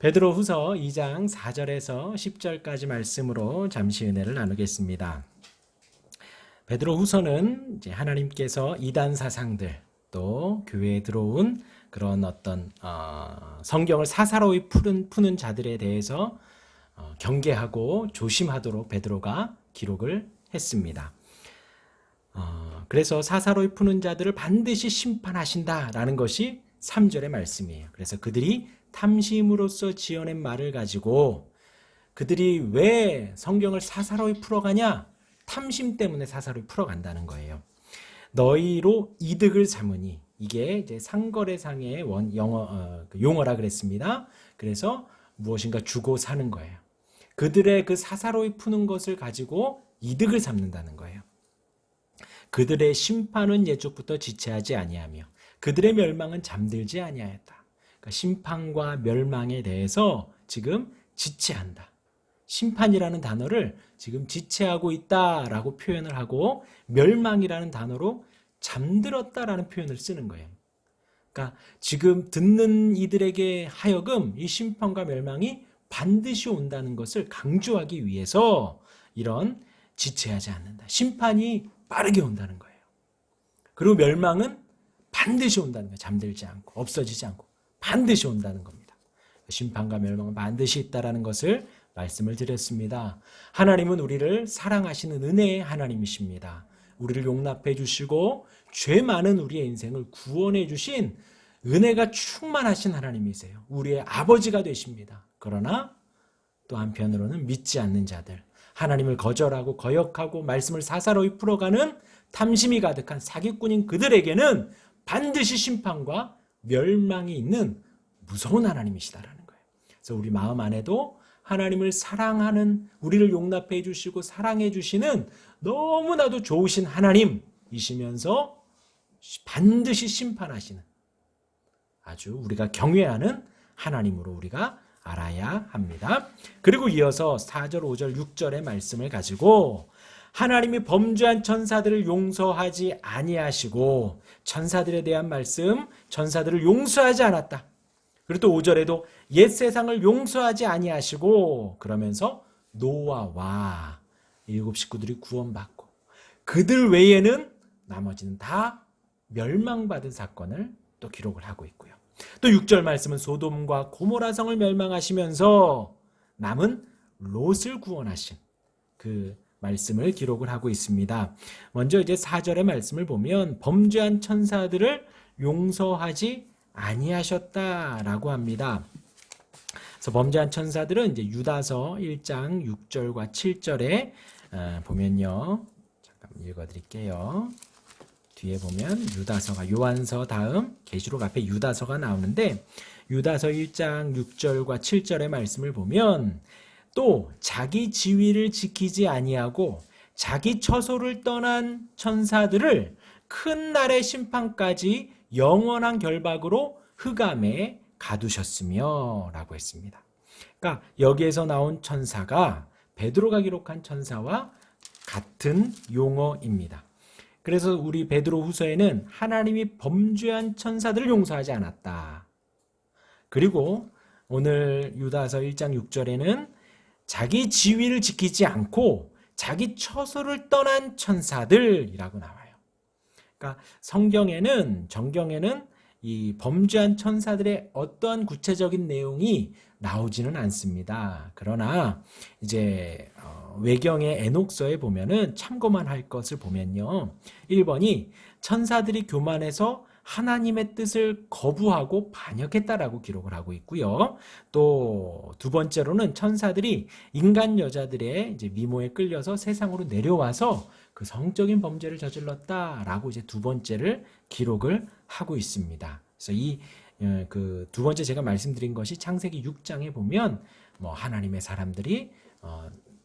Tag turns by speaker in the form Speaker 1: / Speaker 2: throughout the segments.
Speaker 1: 베드로후서 2장 4절에서 10절까지 말씀으로 잠시 은혜를 나누겠습니다. 베드로후서는 이제 하나님께서 이단 사상들 또 교회에 들어온 그런 어떤 성경을 사사로이 푸는 자들에 대해서 경계하고 조심하도록 베드로가 기록을 했습니다. 그래서 사사로이 푸는 자들을 반드시 심판하신다라는 것이 3절의 말씀이에요. 그래서 그들이 탐심으로써 지어낸 말을 가지고 그들이 왜 성경을 사사로이 풀어가냐? 탐심 때문에 사사로이 풀어간다는 거예요. 너희로 이득을 삼으니, 이게 이제 상거래상의 용어라 그랬습니다. 그래서 무엇인가 주고 사는 거예요. 그들의 그 사사로이 푸는 것을 가지고 이득을 삼는다는 거예요. 그들의 심판은 예적부터 지체하지 아니하며 그들의 멸망은 잠들지 아니하였다. 그러니까 심판과 멸망에 대해서 지금 지체한다. 심판이라는 단어를 지금 지체하고 있다라고 표현을 하고 멸망이라는 단어로 잠들었다라는 표현을 쓰는 거예요. 그러니까 지금 듣는 이들에게 하여금 이 심판과 멸망이 반드시 온다는 것을 강조하기 위해서 이런 지체하지 않는다. 심판이 빠르게 온다는 거예요. 그리고 멸망은 반드시 온다는 거예요. 잠들지 않고 없어지지 않고 반드시 온다는 겁니다. 심판과 멸망은 반드시 있다라는 것을 말씀을 드렸습니다. 하나님은 우리를 사랑하시는 은혜의 하나님이십니다. 우리를 용납해 주시고 죄 많은 우리의 인생을 구원해 주신 은혜가 충만하신 하나님이세요. 우리의 아버지가 되십니다. 그러나 또 한편으로는 믿지 않는 자들, 하나님을 거절하고 거역하고 말씀을 사사로이 풀어가는 탐심이 가득한 사기꾼인 그들에게는 반드시 심판과 멸망이 있는 무서운 하나님이시다라는 거예요. 그래서 우리 마음 안에도 하나님을 사랑하는, 우리를 용납해 주시고 사랑해 주시는 너무나도 좋으신 하나님이시면서 반드시 심판하시는 아주 우리가 경외하는 하나님으로 우리가 알아야 합니다. 그리고 이어서 4절, 5절, 6절의 말씀을 가지고 하나님이 범죄한 천사들을 용서하지 아니하시고 천사들에 대한 말씀, 천사들을 용서하지 않았다. 그리고 또 5절에도 옛 세상을 용서하지 아니하시고 그러면서 노아와 7 식구들이 구원받고 그들 외에는 나머지는 다 멸망받은 사건을 또 기록을 하고 있고요. 또 6절 말씀은 소돔과 고모라 성을 멸망하시면서 남은 롯을 구원하신 그 말씀을 기록을 하고 있습니다. 먼저 이제 4절의 말씀을 보면 범죄한 천사들을 용서하지 아니하셨다라고 합니다. 그래서 범죄한 천사들은 이제 유다서 1장 6절과 7절에 보면요. 잠깐 읽어드릴게요. 뒤에 보면 유다서가 요한서 다음 계시록 앞에 유다서가 나오는데 유다서 1장 6절과 7절의 말씀을 보면 또 자기 지위를 지키지 아니하고 자기 처소를 떠난 천사들을 큰 날의 심판까지 영원한 결박으로 흑암에 가두셨으며 라고 했습니다. 그러니까 여기에서 나온 천사가 베드로가 기록한 천사와 같은 용어입니다. 그래서 우리 베드로 후서에는 하나님이 범죄한 천사들을 용서하지 않았다. 그리고 오늘 유다서 1장 6절에는 자기 지위를 지키지 않고 자기 처소를 떠난 천사들이라고 나와요. 그러니까 정경에는 이 범죄한 천사들의 어떠한 구체적인 내용이 나오지는 않습니다. 그러나 이제 외경의 에녹서에 보면은 참고만 할 것을 보면요. 1번이 천사들이 교만해서 하나님의 뜻을 거부하고 반역했다라고 기록을 하고 있고요. 또 두 번째로는 천사들이 인간 여자들의 이제 미모에 끌려서 세상으로 내려와서 그 성적인 범죄를 저질렀다라고 이제 두 번째를 기록을 하고 있습니다. 그래서 이 그 두 번째 제가 말씀드린 것이 창세기 6장에 보면 뭐 하나님의 사람들이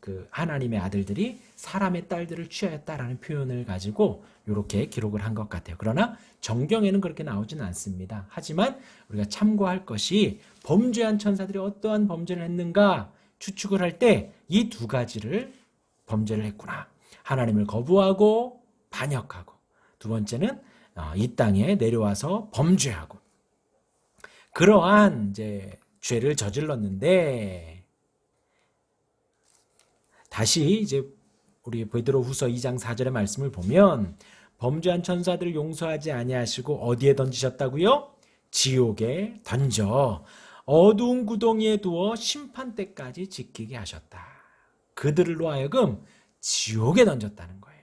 Speaker 1: 그 하나님의 아들들이 사람의 딸들을 취하였다라는 표현을 가지고 이렇게 기록을 한 것 같아요. 그러나 정경에는 그렇게 나오지는 않습니다. 하지만 우리가 참고할 것이 범죄한 천사들이 어떠한 범죄를 했는가 추측을 할 때 이 두 가지를 범죄를 했구나. 하나님을 거부하고 반역하고 두 번째는 이 땅에 내려와서 범죄하고 그러한 이제 죄를 저질렀는데 다시 이제 우리 베드로후서 2장 4절의 말씀을 보면 범죄한 천사들을 용서하지 아니하시고 어디에 던지셨다고요? 지옥에 던져 어두운 구덩이에 두어 심판 때까지 지키게 하셨다. 그들로 하여금 지옥에 던졌다는 거예요.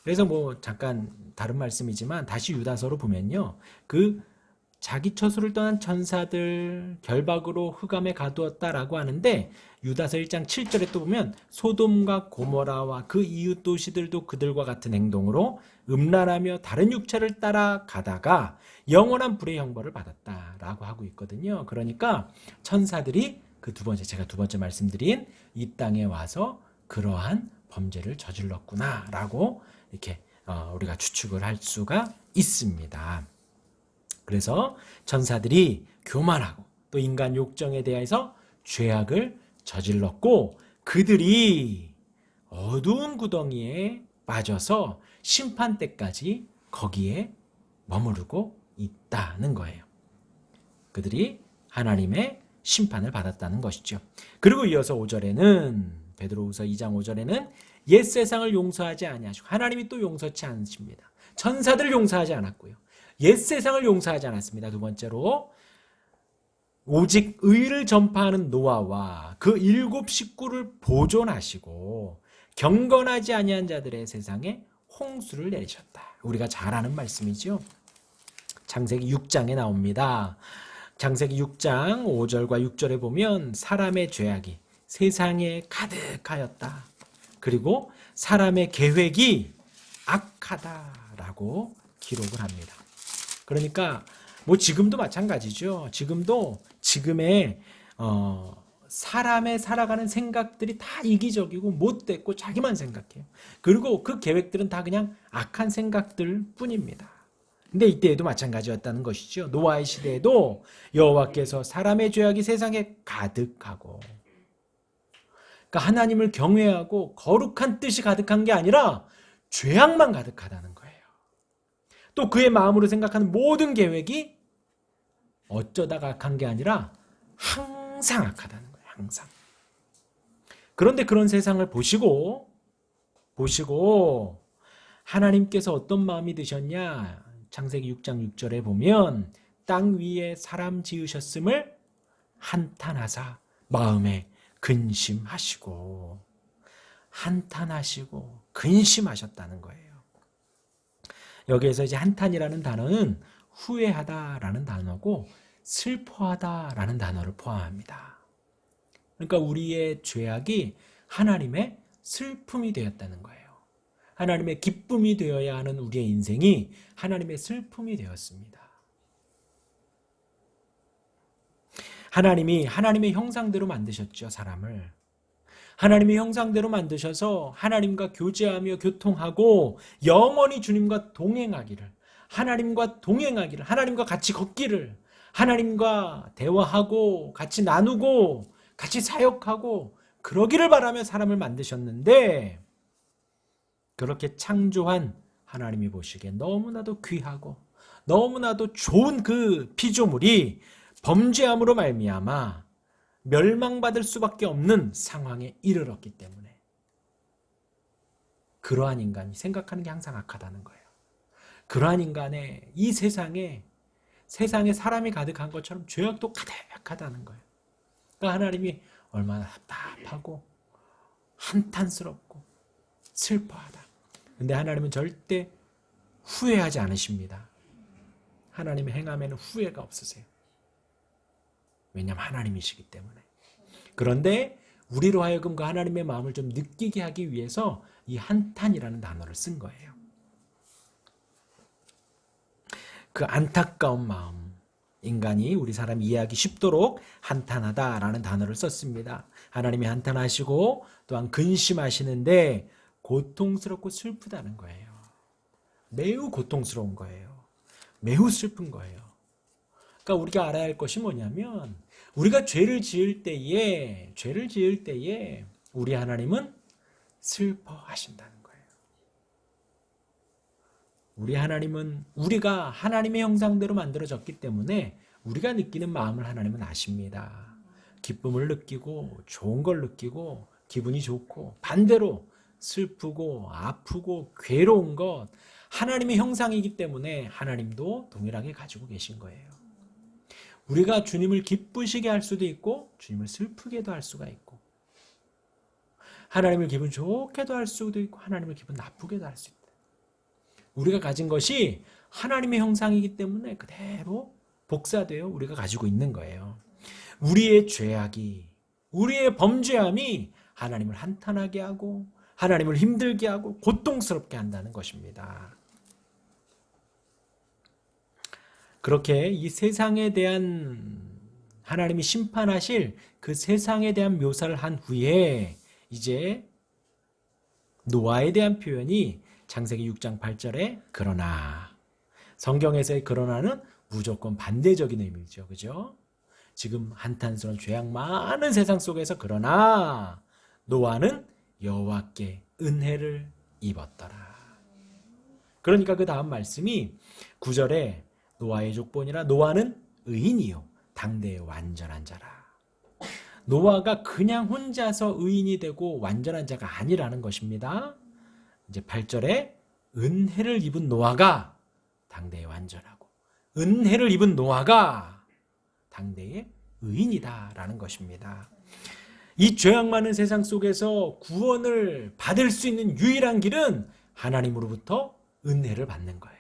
Speaker 1: 그래서 뭐 잠깐 다른 말씀이지만 다시 유다서로 보면요. 그 자기 처소를 떠난 천사들 결박으로 흑암에 가두었다라고 하는데 유다서 1장 7절에 또 보면 소돔과 고모라와 그 이웃 도시들도 그들과 같은 행동으로 음란하며 다른 육체를 따라 가다가 영원한 불의 형벌을 받았다라고 하고 있거든요. 그러니까 천사들이 그 두 번째 제가 두 번째 말씀드린 이 땅에 와서 그러한 범죄를 저질렀구나라고 이렇게 우리가 추측을 할 수가 있습니다. 그래서 천사들이 교만하고 또 인간 욕정에 대해서 죄악을 저질렀고 그들이 어두운 구덩이에 빠져서 심판 때까지 거기에 머무르고 있다는 거예요. 그들이 하나님의 심판을 받았다는 것이죠. 그리고 이어서 5절에는 베드로후서 2장 5절에는 옛 세상을 용서하지 아니하시고 하나님이 또 용서치 않으십니다. 천사들을 용서하지 않았고요. 옛 세상을 용서하지 않았습니다. 두 번째로 오직 의를 전파하는 노아와 그 7 식구를 보존하시고 경건하지 아니한 자들의 세상에 홍수를 내리셨다. 우리가 잘 아는 말씀이죠. 창세기 6장에 나옵니다. 창세기 6장 5절과 6절에 보면 사람의 죄악이 세상에 가득하였다. 그리고 사람의 계획이 악하다라고 기록을 합니다. 그러니까 뭐 지금도 마찬가지죠. 지금도 지금의 사람의 살아가는 생각들이 다 이기적이고 못됐고 자기만 생각해요. 그리고 그 계획들은 다 그냥 악한 생각들 뿐입니다. 근데 이때에도 마찬가지였다는 것이죠. 노아의 시대에도 여호와께서 사람의 죄악이 세상에 가득하고 그러니까 하나님을 경외하고 거룩한 뜻이 가득한 게 아니라 죄악만 가득하다는 거예요. 또 그의 마음으로 생각하는 모든 계획이 어쩌다가 악한 게 아니라 항상 악하다는 거예요. 항상. 그런데 그런 세상을 보시고 하나님께서 어떤 마음이 드셨냐? 창세기 6장 6절에 보면 땅 위에 사람 지으셨음을 한탄하사 마음에 근심하시고 한탄하시고 근심하셨다는 거예요. 여기에서 이제 한탄이라는 단어는 후회하다라는 단어고 슬퍼하다라는 단어를 포함합니다. 그러니까 우리의 죄악이 하나님의 슬픔이 되었다는 거예요. 하나님의 기쁨이 되어야 하는 우리의 인생이 하나님의 슬픔이 되었습니다. 하나님이 하나님의 형상대로 만드셨죠, 사람을. 하나님의 형상대로 만드셔서 하나님과 교제하며 교통하고 영원히 주님과 동행하기를, 하나님과 같이 걷기를, 하나님과 대화하고 같이 나누고 같이 사역하고 그러기를 바라며 사람을 만드셨는데 그렇게 창조한 하나님이 보시기에 너무나도 귀하고 너무나도 좋은 그 피조물이 범죄함으로 말미암아 멸망받을 수밖에 없는 상황에 이르렀기 때문에 그러한 인간이 생각하는 게 항상 악하다는 거예요. 그러한 인간의 이 세상에 사람이 가득한 것처럼 죄악도 가득하다는 거예요. 그러니까 하나님이 얼마나 답답하고 한탄스럽고 슬퍼하다. 근데 하나님은 절대 후회하지 않으십니다. 하나님의 행함에는 후회가 없으세요. 왜냐하면 하나님이시기 때문에. 그런데 우리로 하여금 그 하나님의 마음을 좀 느끼게 하기 위해서 이 한탄이라는 단어를 쓴 거예요. 그 안타까운 마음, 인간이 우리 사람이 이해하기 쉽도록 한탄하다라는 단어를 썼습니다. 하나님이 한탄하시고 또한 근심하시는데 고통스럽고 슬프다는 거예요. 매우 고통스러운 거예요. 매우 슬픈 거예요. 그러니까 우리가 알아야 할 것이 뭐냐면 우리가 죄를 지을 때에 우리 하나님은 슬퍼하신다는 거예요. 우리 하나님은 우리가 하나님의 형상대로 만들어졌기 때문에 우리가 느끼는 마음을 하나님은 아십니다. 기쁨을 느끼고 좋은 걸 느끼고 기분이 좋고 반대로 슬프고 아프고 괴로운 것 하나님의 형상이기 때문에 하나님도 동일하게 가지고 계신 거예요. 우리가 주님을 기쁘시게 할 수도 있고 주님을 슬프게도 할 수가 있고 하나님을 기분 좋게도 할 수도 있고 하나님을 기분 나쁘게도 할 수 있다. 우리가 가진 것이 하나님의 형상이기 때문에 그대로 복사되어 우리가 가지고 있는 거예요. 우리의 죄악이 우리의 범죄함이 하나님을 한탄하게 하고 하나님을 힘들게 하고 고통스럽게 한다는 것입니다. 그렇게 이 세상에 대한 하나님이 심판하실 그 세상에 대한 묘사를 한 후에 이제 노아에 대한 표현이 창세기 6장 8절에 그러나 성경에서의 그러나는 무조건 반대적인 의미죠. 그죠? 지금 한탄스러운 죄악 많은 세상 속에서 그러나 노아는 여호와께 은혜를 입었더라. 그러니까 그 다음 말씀이 9절에 노아의 족본이라 노아는 의인이요 당대의 완전한 자라. 노아가 그냥 혼자서 의인이 되고 완전한 자가 아니라는 것입니다. 이제 8절에 은혜를 입은 노아가 당대의 완전하고 은혜를 입은 노아가 당대의 의인이다라는 것입니다. 이 죄악 많은 세상 속에서 구원을 받을 수 있는 유일한 길은 하나님으로부터 은혜를 받는 거예요.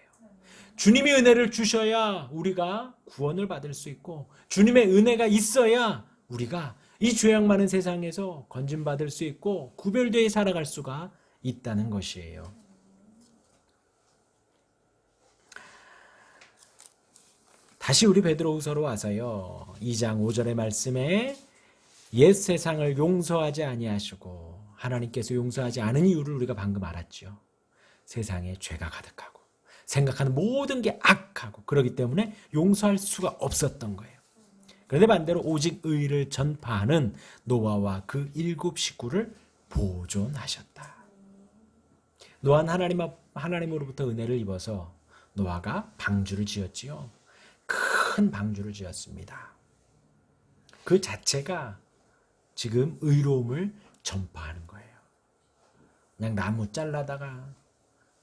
Speaker 1: 주님이 은혜를 주셔야 우리가 구원을 받을 수 있고 주님의 은혜가 있어야 우리가 이 죄악 많은 세상에서 건진받을 수 있고 구별되어 살아갈 수가 있다는 것이에요. 다시 우리 베드로후서로 와서요. 2장 5절의 말씀에 옛 세상을 용서하지 아니하시고 하나님께서 용서하지 않은 이유를 우리가 방금 알았죠. 세상에 죄가 가득하고 생각하는 모든 게 악하고 그렇기 때문에 용서할 수가 없었던 거예요. 그런데 반대로 오직 의를 전파하는 노아와 그 7 식구를 보존하셨다. 노아는 하나님으로부터 은혜를 입어서 노아가 방주를 지었지요. 큰 방주를 지었습니다. 그 자체가 지금 의로움을 전파하는 거예요. 그냥 나무 잘라다가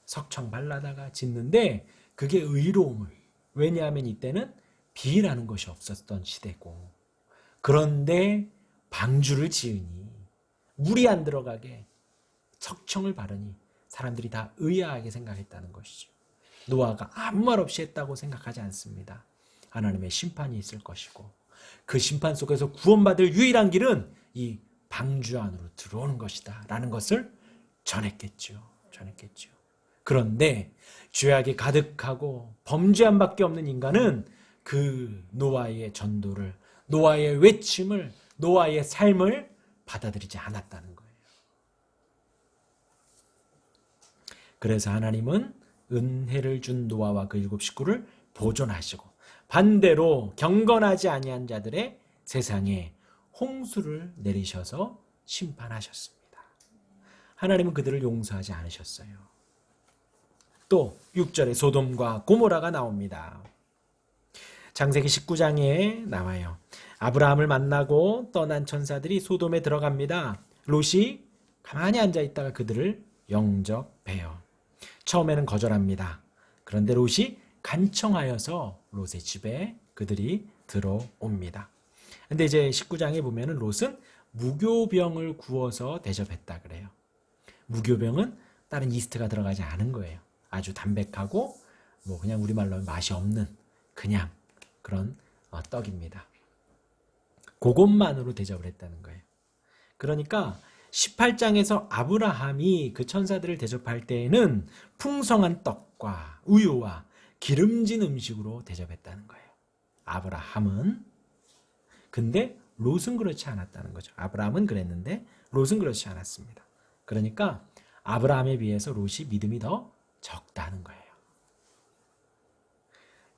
Speaker 1: 석청 발라다가 짓는데 그게 의로움을, 왜냐하면 이때는 비라는 것이 없었던 시대고 그런데 방주를 지으니 물이 안 들어가게 석청을 바르니 사람들이 다 의아하게 생각했다는 것이죠. 노아가 아무 말 없이 했다고 생각하지 않습니다. 하나님의 심판이 있을 것이고 그 심판 속에서 구원받을 유일한 길은 이 방주 안으로 들어오는 것이다 라는 것을 전했겠죠. 그런데 죄악이 가득하고 범죄함밖에 없는 인간은 그 노아의 전도를, 노아의 외침을, 노아의 삶을 받아들이지 않았다는 거예요. 그래서 하나님은 은혜를 준 노아와 그 7 식구를 보존하시고 반대로 경건하지 아니한 자들의 세상에 홍수를 내리셔서 심판하셨습니다. 하나님은 그들을 용서하지 않으셨어요. 또 6절에 소돔과 고모라가 나옵니다. 창세기 19장에 나와요. 아브라함을 만나고 떠난 천사들이 소돔에 들어갑니다. 롯이 가만히 앉아있다가 그들을 영접해요. 처음에는 거절합니다. 그런데 롯이 간청하여서 롯의 집에 그들이 들어옵니다. 근데 이제 19장에 보면은 롯은 무교병을 구워서 대접했다 그래요. 무교병은 다른 이스트가 들어가지 않은 거예요. 아주 담백하고 뭐 그냥 우리말로 하면 맛이 없는 그냥 그런 떡입니다. 그것만으로 대접을 했다는 거예요. 그러니까 18장에서 아브라함이 그 천사들을 대접할 때에는 풍성한 떡과 우유와 기름진 음식으로 대접했다는 거예요. 아브라함은. 근데 롯은 그렇지 않았다는 거죠. 아브라함은 그랬는데 롯은 그렇지 않았습니다. 그러니까 아브라함에 비해서 롯이 믿음이 더 적다는 거예요.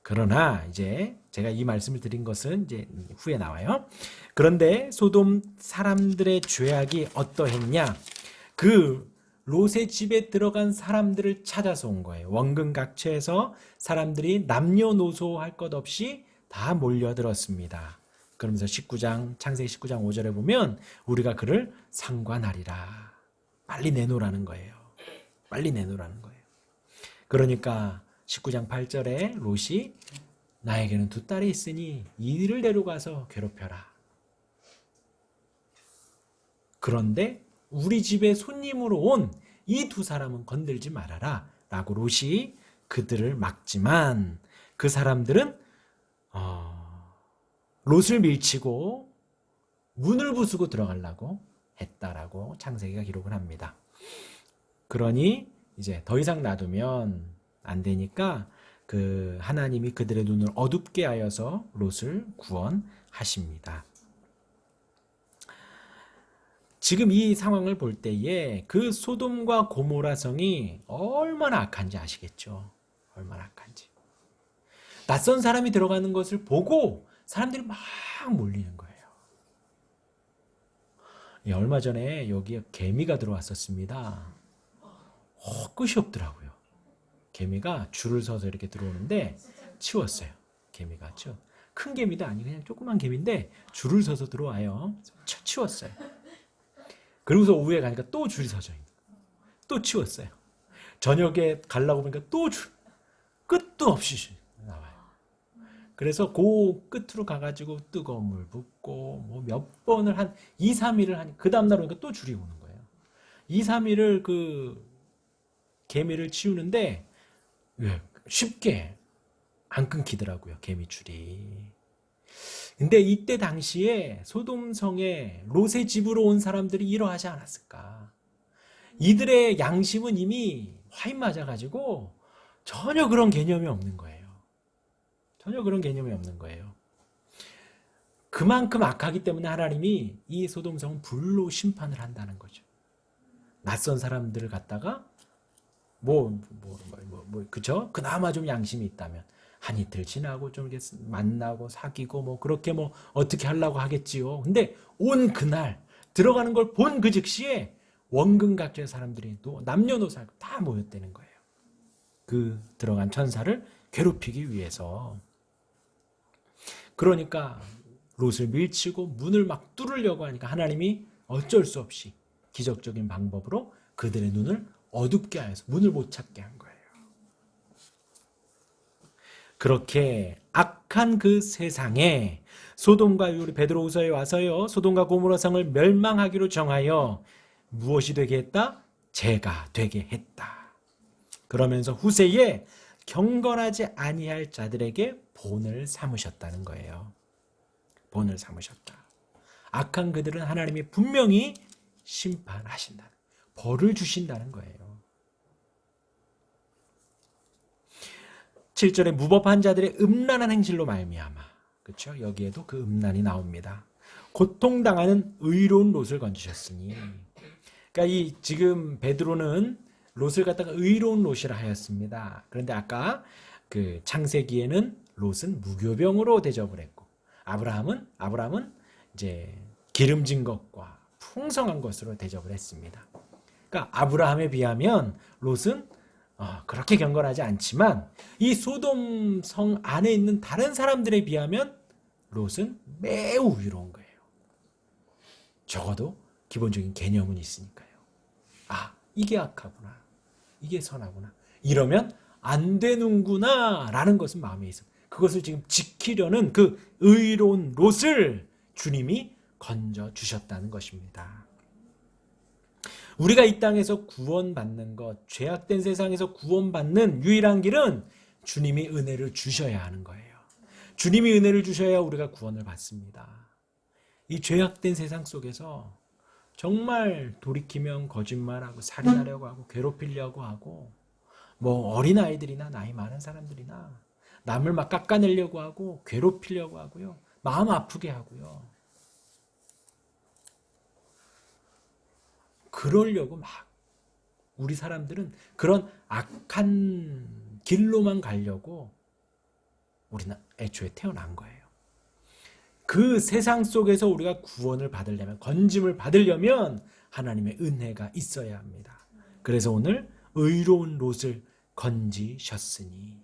Speaker 1: 그러나 이제 제가 이 말씀을 드린 것은 이제 후에 나와요. 그런데 소돔 사람들의 죄악이 어떠했냐? 그 롯의 집에 들어간 사람들을 찾아서 온 거예요. 원근각처에서 사람들이 남녀노소 할 것 없이 다 몰려들었습니다. 그러면서 창세기 19장 5절에 보면 우리가 그를 상관하리라. 빨리 내놓으라는 거예요. 빨리 내놓으라는 거예요. 그러니까 19장 8절에 롯이 나에게는 두 딸이 있으니 이를 데려가서 괴롭혀라. 그런데 우리 집에 손님으로 온 이 두 사람은 건들지 말아라 라고 롯이 그들을 막지만 그 사람들은 롯을 밀치고 문을 부수고 들어가려고 했다라고 창세기가 기록을 합니다. 그러니 이제 더 이상 놔두면 안 되니까 그 하나님이 그들의 눈을 어둡게 하여서 롯을 구원하십니다. 지금 이 상황을 볼 때에 그 소돔과 고모라 성이 얼마나 악한지 아시겠죠? 얼마나 악한지. 낯선 사람이 들어가는 것을 보고 사람들이 막 몰리는 거예요. 얼마 전에 여기에 개미가 들어왔었습니다. 끝이 없더라고요. 개미가 줄을 서서 이렇게 들어오는데 치웠어요. 개미가 큰 개미도 아니고 그냥 조그만 개미인데 줄을 서서 들어와요. 치웠어요. 그리고서 오후에 가니까 또 줄이 서져 있는 거예요. 또 치웠어요. 저녁에 가려고 보니까 또 끝도 없이 나와요. 그래서 그 끝으로 가가지고 뜨거운 물 붓고 뭐 몇 번을 한 2, 3일을 하니 그 다음날 오니까 또 줄이 오는 거예요. 2, 3일을 그 개미를 치우는데 쉽게 안 끊기더라고요. 개미줄이. 근데 이때 당시에 소돔성에 롯의 집으로 온 사람들이 이러하지 않았을까? 이들의 양심은 이미 화인 맞아가지고 전혀 그런 개념이 없는 거예요. 전혀 그런 개념이 없는 거예요. 그만큼 악하기 때문에 하나님이 이 소돔성은 불로 심판을 한다는 거죠. 낯선 사람들을 갖다가 그죠? 그나마 좀 양심이 있다면 한 이틀 지나고 좀 이렇게 만나고 사귀고 그렇게 어떻게 하려고 하겠지요. 근데 온 그날 들어가는 걸 본 그 즉시에 원근각주의 사람들이 남녀노소 다 모였다는 거예요. 그 들어간 천사를 괴롭히기 위해서. 그러니까 롯을 밀치고 문을 막 뚫으려고 하니까 하나님이 어쩔 수 없이 기적적인 방법으로 그들의 눈을 어둡게 하여서 문을 못 찾게 한 거예요. 그렇게 악한 그 세상에 소돔과 우리 베드로후서에 와서요. 소돔과 고모라 성을 멸망하기로 정하여 무엇이 되게 했다? 죄가 되게 했다. 그러면서 후세에 경건하지 아니할 자들에게 본을 삼으셨다는 거예요. 본을 삼으셨다. 악한 그들은 하나님이 분명히 심판하신다. 벌을 주신다는 거예요. 7절에 무법한 자들의 음란한 행실로 말미암아. 그렇죠? 여기에도 그 음란이 나옵니다. 고통당하는 의로운 롯을 건지셨으니. 그러니까 지금 베드로는 롯을 갖다가 의로운 롯이라 하였습니다. 그런데 아까 그 창세기에는 롯은 무교병으로 대접을 했고 아브라함은 이제 기름진 것과 풍성한 것으로 대접을 했습니다. 그러니까 아브라함에 비하면 롯은 그렇게 경건하지 않지만 이 소돔 성 안에 있는 다른 사람들에 비하면 롯은 매우 위로운 거예요. 적어도 기본적인 개념은 있으니까요. 이게 악하구나. 이게 선하구나. 이러면 안 되는구나 라는 것은 마음에 있어. 그것을 지금 지키려는 그 의로운 롯을 주님이 건져주셨다는 것입니다. 우리가 이 땅에서 구원받는 것, 죄악된 세상에서 구원받는 유일한 길은 주님이 은혜를 주셔야 하는 거예요. 주님이 은혜를 주셔야 우리가 구원을 받습니다. 이 죄악된 세상 속에서 정말 돌이키면 거짓말하고 살인하려고 하고 괴롭히려고 하고 어린아이들이나 나이 많은 사람들이나 남을 막 깎아내려고 하고 괴롭히려고 하고요. 마음 아프게 하고요. 그러려고 우리 사람들은 그런 악한 길로만 가려고 우리는 애초에 태어난 거예요. 그 세상 속에서 우리가 구원을 받으려면, 건짐을 받으려면 하나님의 은혜가 있어야 합니다. 그래서 오늘 의로운 롯을 건지셨으니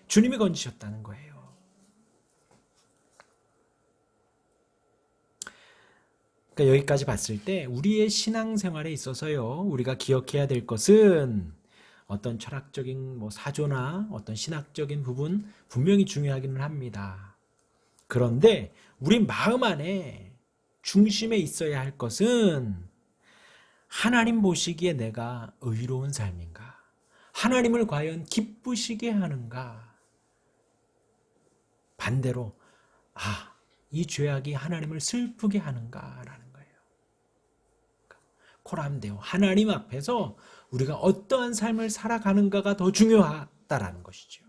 Speaker 1: 주님이 건지셨다는 거예요. 그러니까 여기까지 봤을 때 우리의 신앙생활에 있어서요, 우리가 기억해야 될 것은 어떤 철학적인 사조나 어떤 신학적인 부분 분명히 중요하기는 합니다. 그런데 우리 마음 안에 중심에 있어야 할 것은 하나님 보시기에 내가 의로운 삶인가? 하나님을 과연 기쁘시게 하는가? 반대로 이 죄악이 하나님을 슬프게 하는가라는 거예요. 코람데오, 하나님 앞에서 우리가 어떠한 삶을 살아가는가가 더 중요하다라는 것이죠.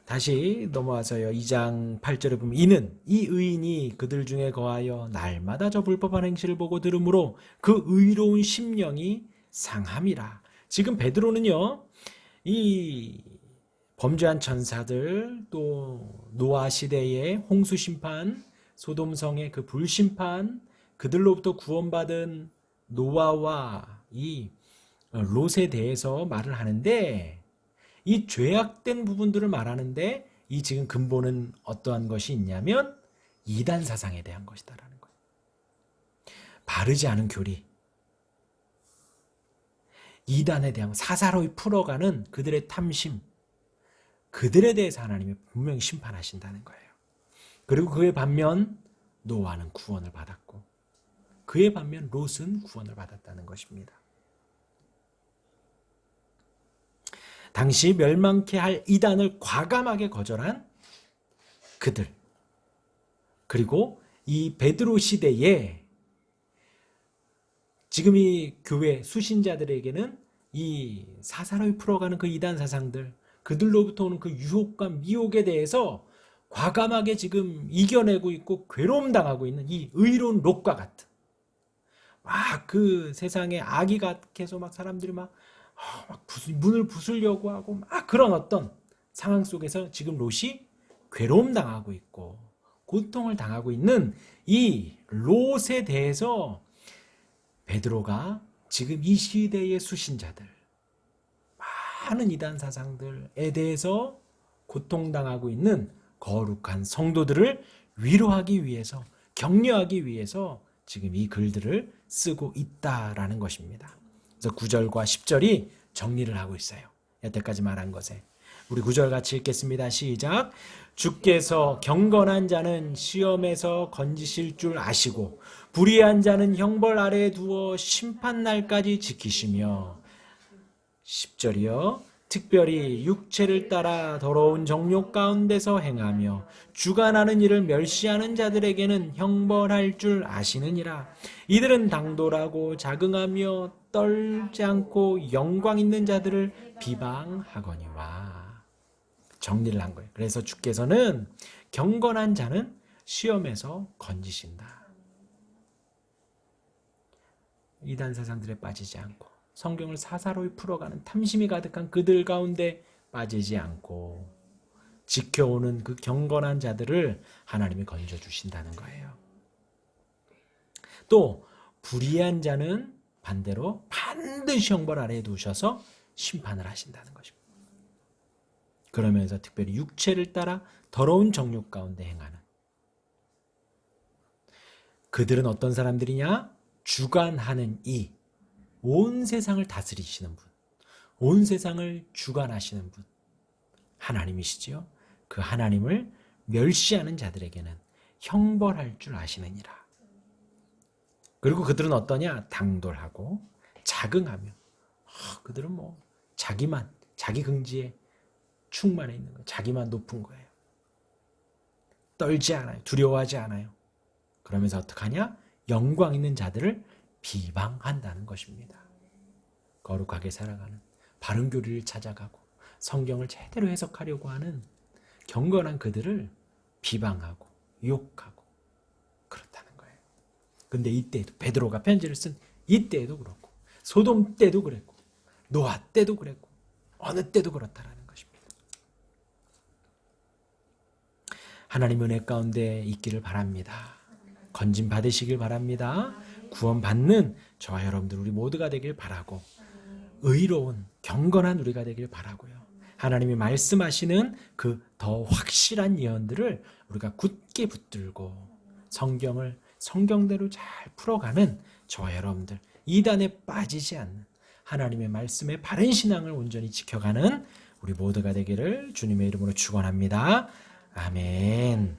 Speaker 1: 다시 넘어와서요. 2장 8절에 보면 이는 이 의인이 그들 중에 거하여 날마다 저 불법한 행실을 보고 들으므로 그 의로운 심령이 상함이라. 지금 베드로는요, 이 범죄한 천사들, 또 노아 시대의 홍수 심판, 소돔성의 그 불심판, 그들로부터 구원받은 노아와 이 롯에 대해서 말을 하는데, 이 죄악된 부분들을 말하는데 이 지금 근본은 어떠한 것이 있냐면 이단 사상에 대한 것이다라는 거예요. 바르지 않은 교리, 이단에 대한 사사로이 풀어가는 그들의 탐심, 그들에 대해서 하나님이 분명히 심판하신다는 거예요. 그리고 그의 반면 노아는 구원을 받았고 그의 반면 롯은 구원을 받았다는 것입니다. 당시 멸망케 할 이단을 과감하게 거절한 그들, 그리고 이 베드로 시대에 지금 이 교회 수신자들에게는 이 사사로이 풀어가는 그 이단 사상들, 그들로부터 오는 그 유혹과 미혹에 대해서 과감하게 지금 이겨내고 있고 괴로움 당하고 있는 이 의로운 롯과 같은, 그 세상에 악이 갓해서 사람들이 문을 부수려고 하고 그런 어떤 상황 속에서 지금 롯이 괴로움 당하고 있고 고통을 당하고 있는 이 롯에 대해서 베드로가 지금 이 시대의 수신자들, 많은 이단 사상들에 대해서 고통당하고 있는 거룩한 성도들을 위로하기 위해서, 격려하기 위해서 지금 이 글들을 쓰고 있다라는 것입니다. 그래서 9절과 10절이 정리를 하고 있어요. 여태까지 말한 것에. 우리 9절 같이 읽겠습니다. 시작. 주께서 경건한 자는 시험에서 건지실 줄 아시고 불의한 자는 형벌 아래에 두어 심판날까지 지키시며, 10절이요. 특별히 육체를 따라 더러운 정욕 가운데서 행하며 주관하는 일을 멸시하는 자들에게는 형벌할 줄 아시느니라. 이들은 당돌하고 자긍하며 떨지 않고 영광 있는 자들을 비방하거니와. 정리를 한 거예요. 그래서 주께서는 경건한 자는 시험에서 건지신다. 이단 사상들에 빠지지 않고 성경을 사사로이 풀어가는 탐심이 가득한 그들 가운데 빠지지 않고 지켜오는 그 경건한 자들을 하나님이 건져주신다는 거예요. 또 불의한 자는 반대로 반드시 형벌 아래에 두셔서 심판을 하신다는 것입니다. 그러면서 특별히 육체를 따라 더러운 정욕 가운데 행하는 그들은 어떤 사람들이냐? 주관하는 이 온 세상을 다스리시는 분, 온 세상을 주관하시는 분, 하나님이시지요. 그 하나님을 멸시하는 자들에게는 형벌할 줄 아시느니라. 그리고 그들은 어떠냐? 당돌하고 자긍하며, 그들은 자기만, 자기 긍지에 충만해 있는 거예요. 자기만 높은 거예요. 떨지 않아요. 두려워하지 않아요. 그러면서 어떡하냐? 영광 있는 자들을 비방한다는 것입니다. 거룩하게 살아가는, 바른 교리를 찾아가고 성경을 제대로 해석하려고 하는 경건한 그들을 비방하고 욕하고 그렇다는 거예요. 근데 이때에도 베드로가 편지를 쓴 이때에도 그렇고 소돔 때도 그랬고 노아 때도 그랬고 어느 때도 그렇다라는 것입니다. 하나님 은혜 가운데 있기를 바랍니다. 건진 받으시길 바랍니다. 구원받는 저와 여러분들 우리 모두가 되길 바라고 의로운 경건한 우리가 되길 바라고요. 하나님이 말씀하시는 그 더 확실한 예언들을 우리가 굳게 붙들고 성경을 성경대로 잘 풀어가는 저와 여러분들, 이단에 빠지지 않는 하나님의 말씀에 바른 신앙을 온전히 지켜가는 우리 모두가 되기를 주님의 이름으로 축원합니다. 아멘.